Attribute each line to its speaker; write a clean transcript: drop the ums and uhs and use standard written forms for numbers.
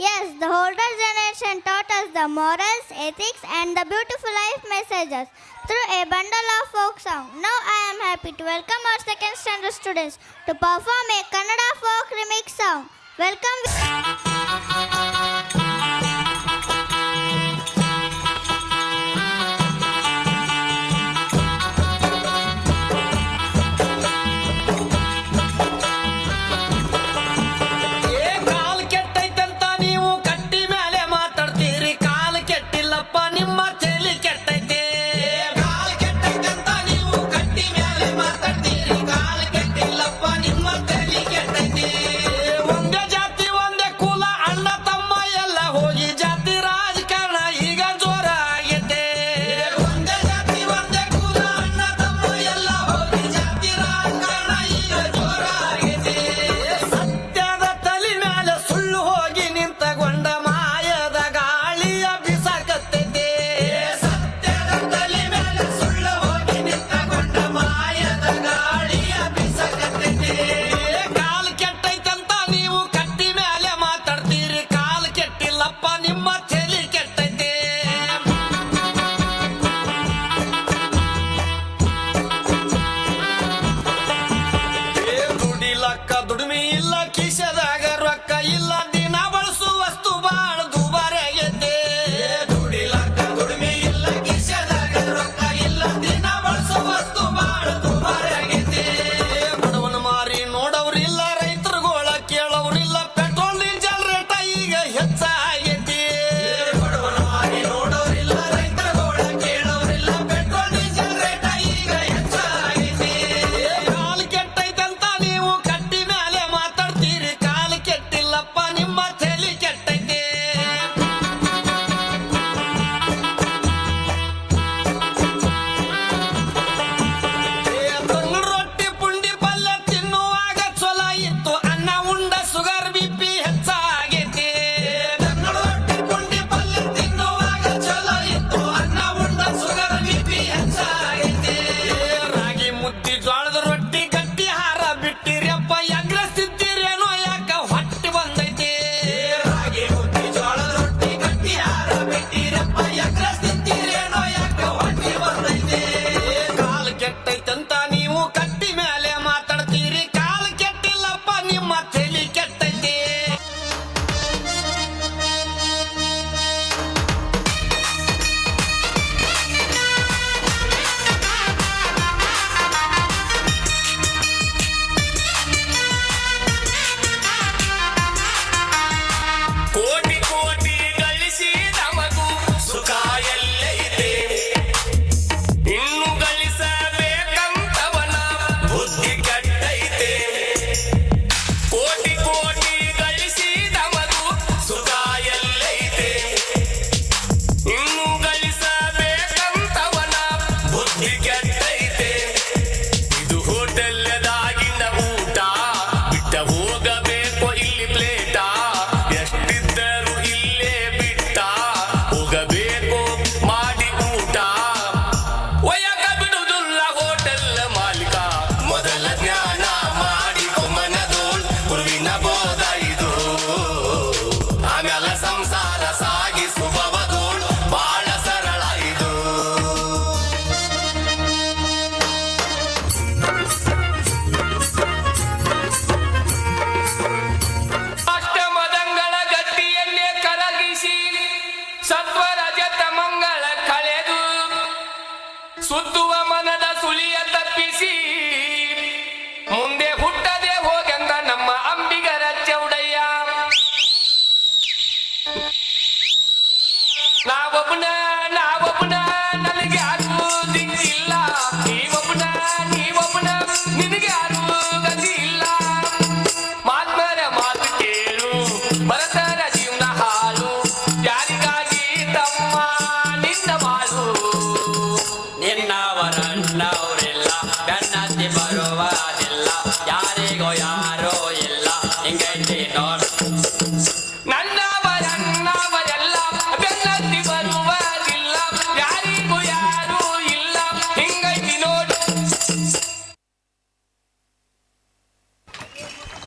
Speaker 1: Yes, the older generation taught us the morals, ethics, and the beautiful life messages through a bundle of folk song. Now I am happy to welcome our second standard students to perform a Kannada folk remix song. Welcome.
Speaker 2: ಸುತ್ತುವ ಮನದ ಸುಳಿಯ ತಪ್ಪಿಸಿ ಮುಂದೆ ಹುಟ್ಟದೆ ಹೋಗಂಗ ನಮ್ಮ ಅಂಬಿಗರ ಚೌಡಯ್ಯ. ನಾವೊಬ್ಬನ ನನಗೆ ಯಾರು ದಿಕ್ಕಿಲ್ಲ, ನೀವೊಬ್ಬನ ನಿನಗೆ ಯಾರು ಗತಿ ಇಲ್ಲ. ಮಾತ್ಮರ ಮಾತು ಕೇಳು, ಭರತರ ಜೀವನ ಹಾಳು, ಯಾರಿಗಾಗಿ ತಮ್ಮ ನಿನ್ನ ಮಾಡು.
Speaker 3: ನಿನ್ನವರನ್ನವರೆಲ್ಲ ಬೆನ್ನತ್ತಿ ಬರುವುದಿಲ್ಲ, ಯಾರಿಗೋ ಯಾರೋ ಇಲ್ಲ ಹಿಂಗೈತಿ ನೋಡು.